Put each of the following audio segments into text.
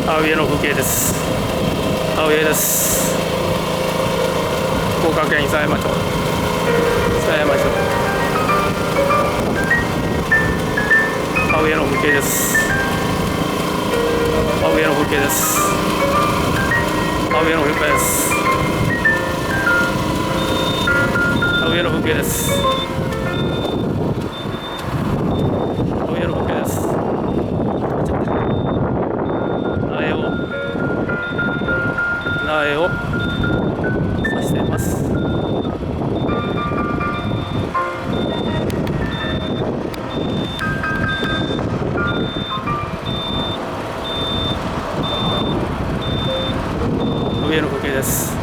上の風景です。上です。福岡県狭山町。狭山町。上の風景です。上の風景です。上の風景です。上の風景です。上の風景です。苗を刺しています。上の風景です。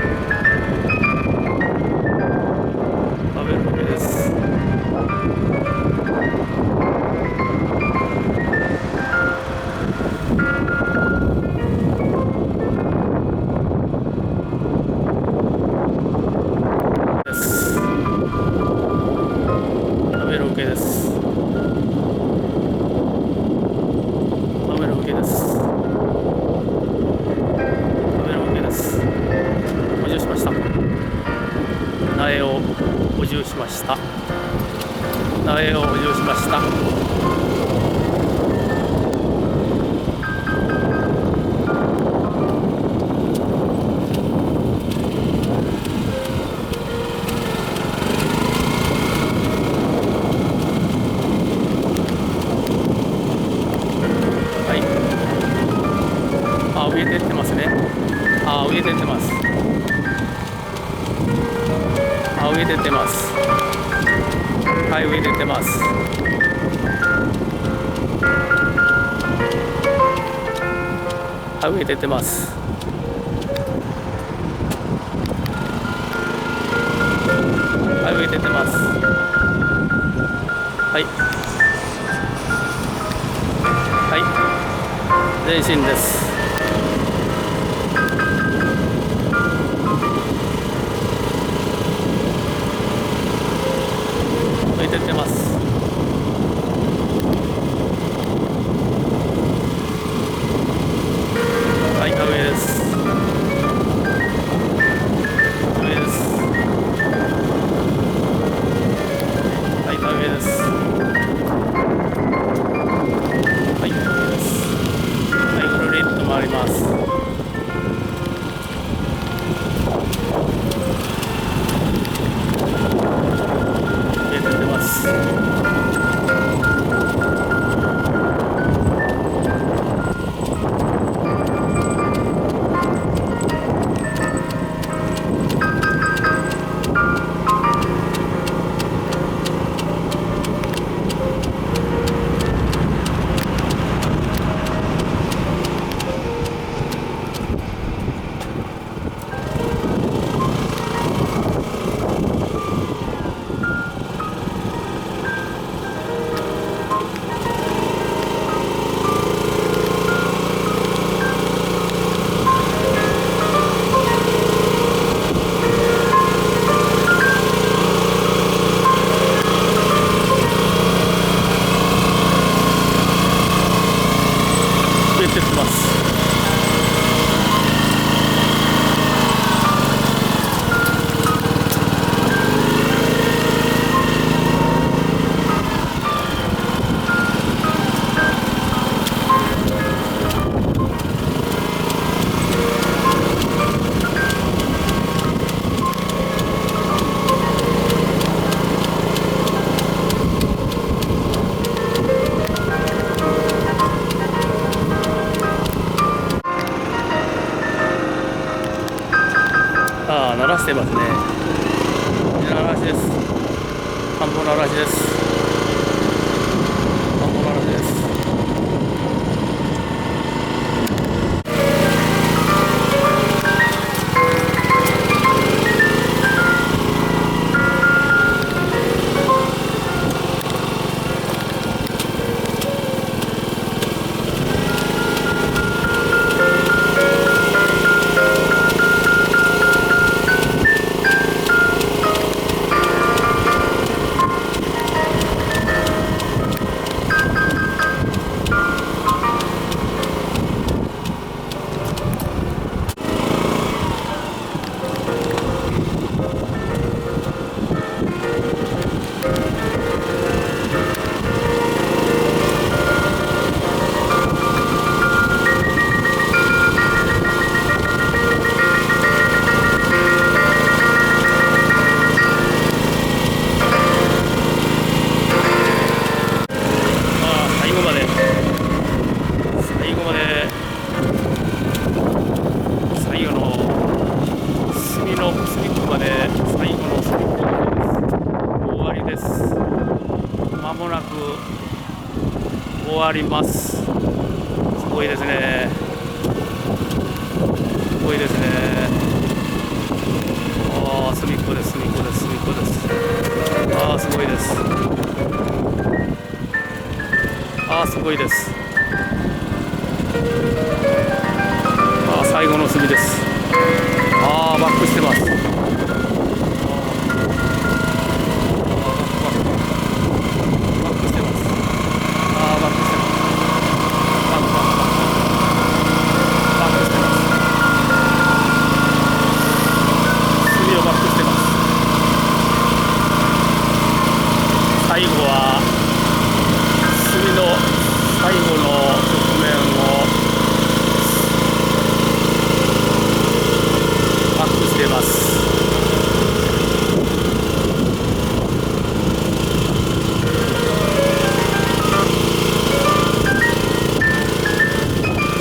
上の風景です。苗を補充しました。苗を補充しました。はい。植えてってますね。植えてってます。植えてってます。はい、植えてってます。はい、植えてってます。はい、植えてってます。はい。はい。前進です。植えてってます。はい、上です。上です。はい、上です。はい、上です。はい、ぐるりっと回ります。植えてってます。植えてってます。鳴らしてますね。鳴らしです。田んぼ鳴らしです。田んぼ鳴らしです。隅っこまで最後の隅っこまでです。終わりです。まもなく終わります。すごいですね。すごいですね。ああ、隅っこです、隅っこです、隅っこです。ああ、すごいです。ああ、すごいです。ああ、最後の隅です。ああ、バックしてます。最後は隅の最後の側面をバックしています。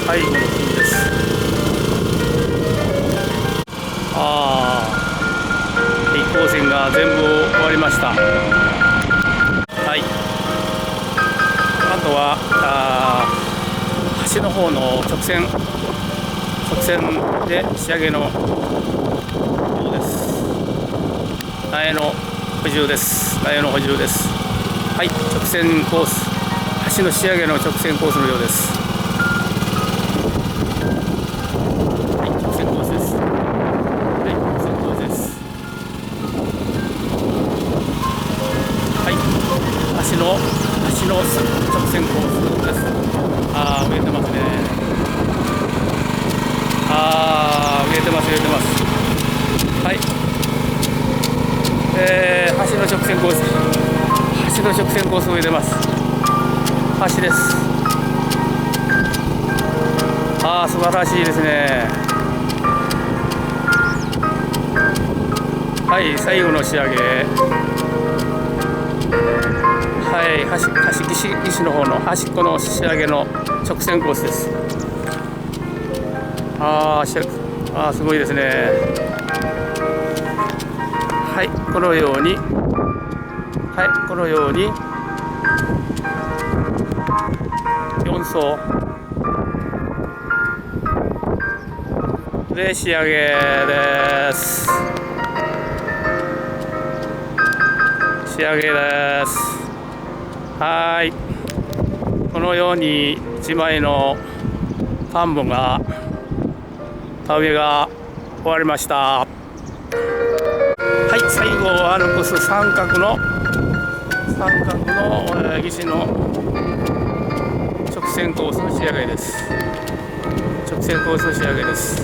最後の隅です。ああ、平行線が全部終わりました。はい、あとは橋の方の直線で仕上げのようです。苗の補充です。苗の補充です。はい、直線コース、橋の仕上げの直線コースのようです。はい、直線コースです。はい、直線コースです。はい、橋の直線コースです。ああ、植えてますね。ああ、植えてます、植えてます。はい、橋の直線コース、橋の直線コースを植えてます。橋です。ああ、素晴らしいですね。はい、最後の仕上げ。はい、岸の方の端っこの仕上げの直線コースです。ああ、すごいですね。はい、このように、はい、このように4層で仕上げです。仕上げです。はい、このように1枚の田んぼが田植えが終わりました。はい、最後は残す三角の岸の直線コースの仕上げです。直線コースの仕上げです。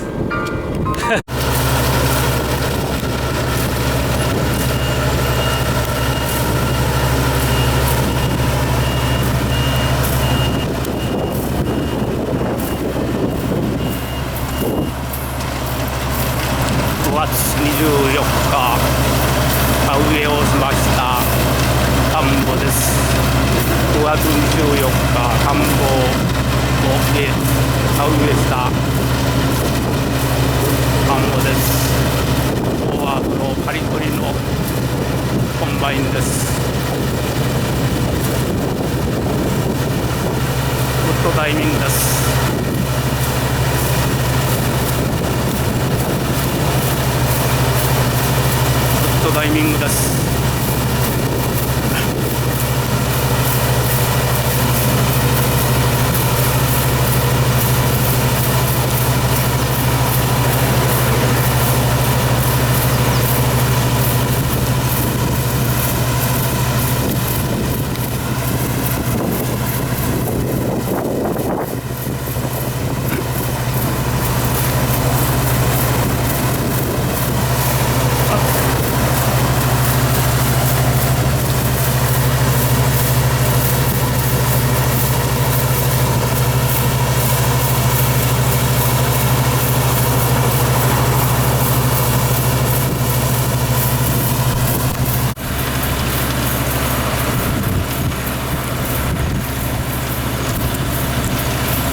5月24日、田植えをしました田んぼです。5月24日、田んぼで田植えした田んぼです。今日はその刈り取りのコンバインです。グッドタイミングです。タイミングです。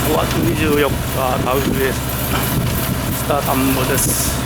5月24日、田植えした田んぼです。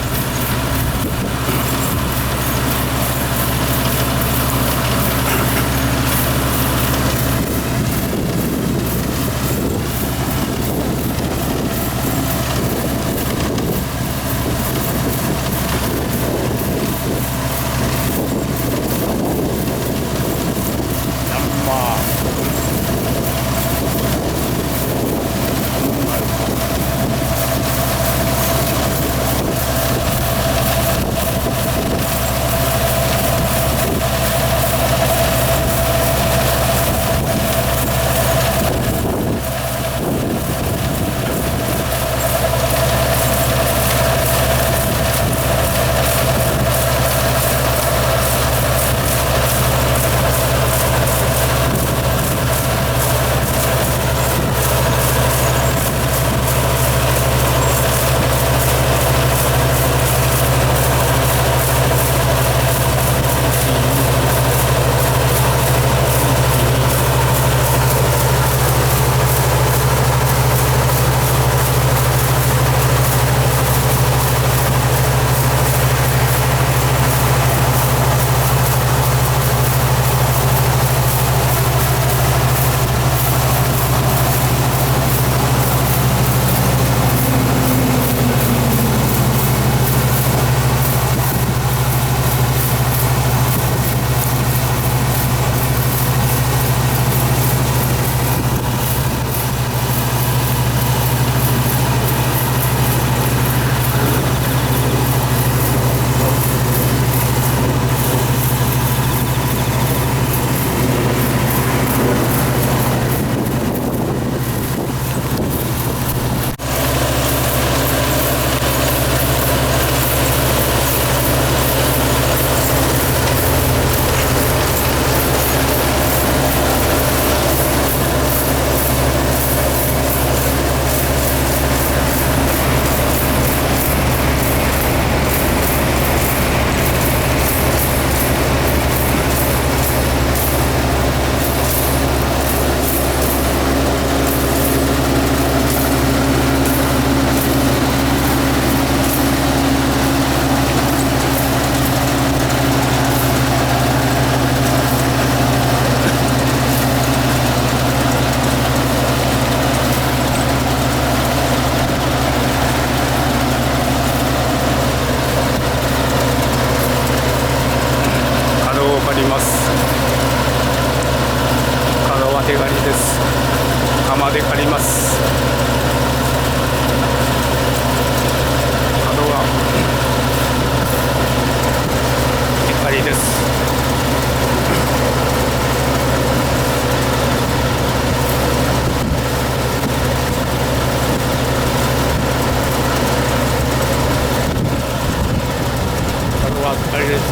あれです。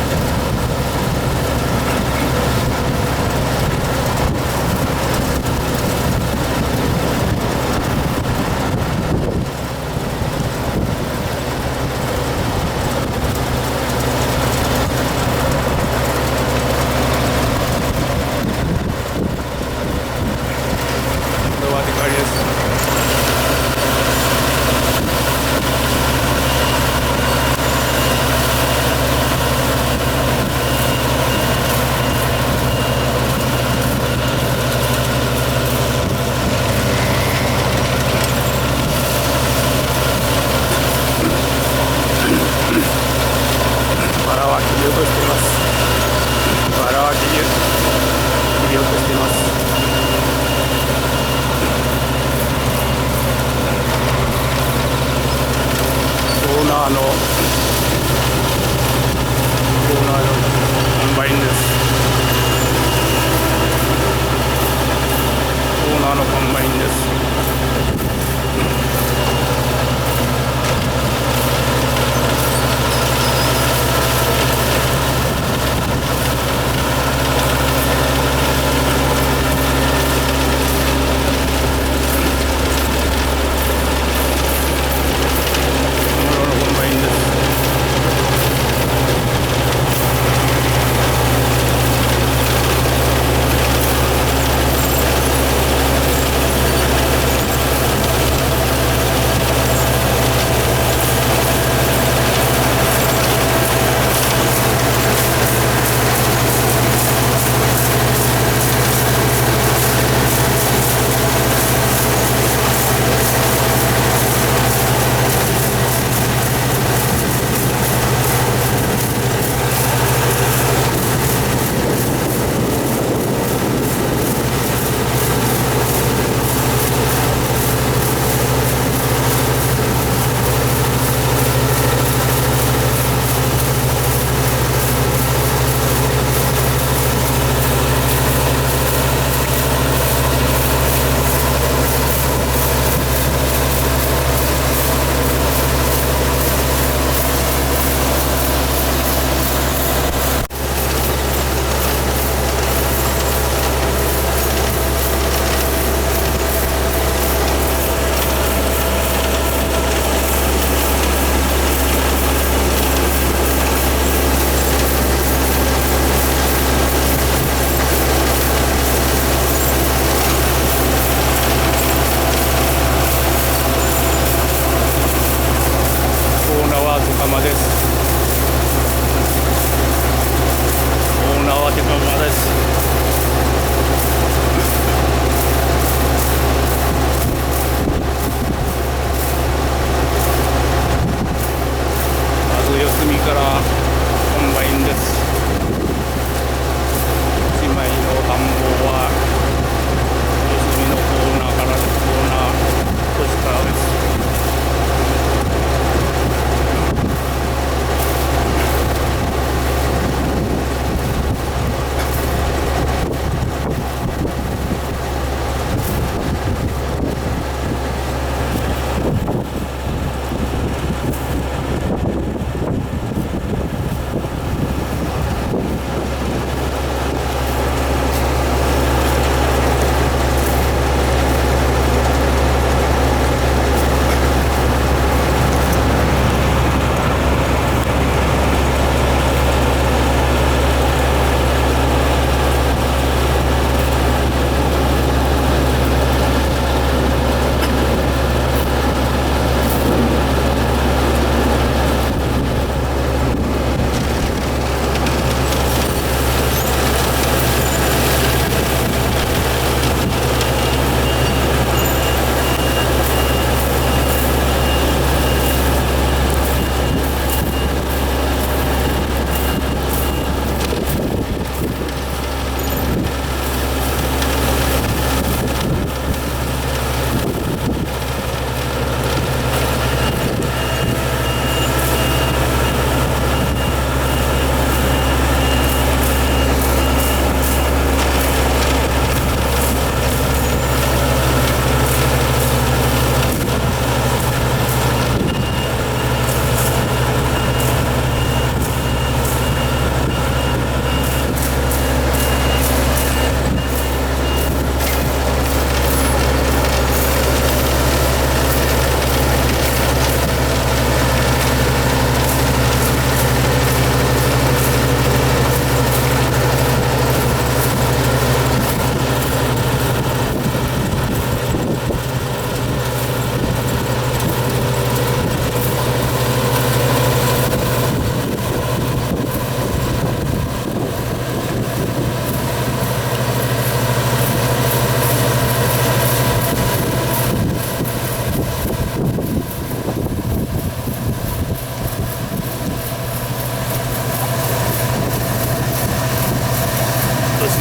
これはデカリです。バラは切り落としています。バラは切り落としています。オーナーのコンバインです。オーナーのコンバインです。コンバインです。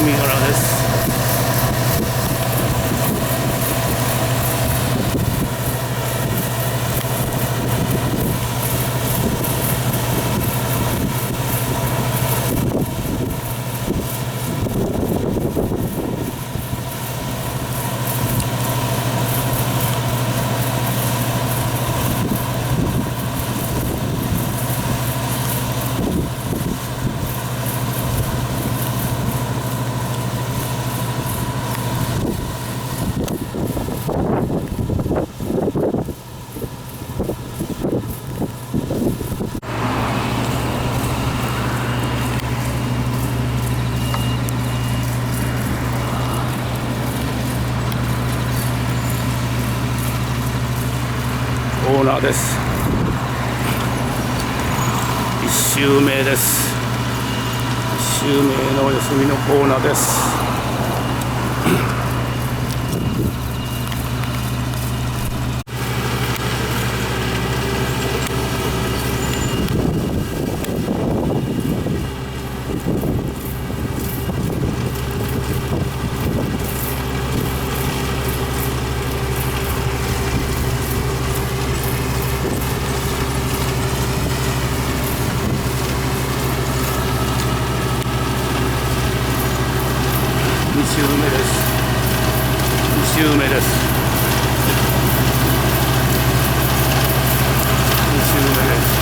霞ヶ浦です。コーナーです。1周目です。1周目の休みのコーナーです。2周目です。2周目です。2周目です。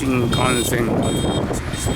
新幹線が通過しました。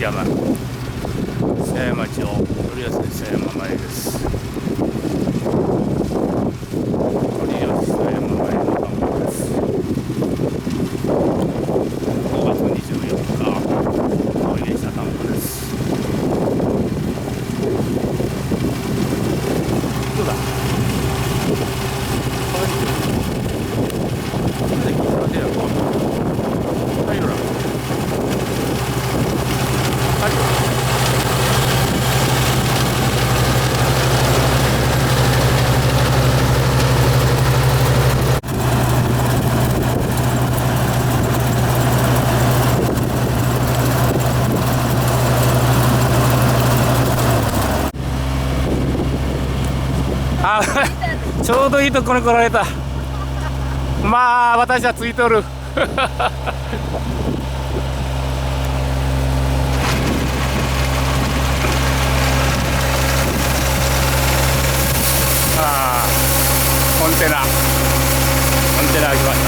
山、狭山町、取安狭山前です。取安狭山前の看板です。5月24日、お入れした田んぼです。どうだ。あ、ちょうどいいところに来られた。まあ私はついとる。ああ、コンテナ来ました。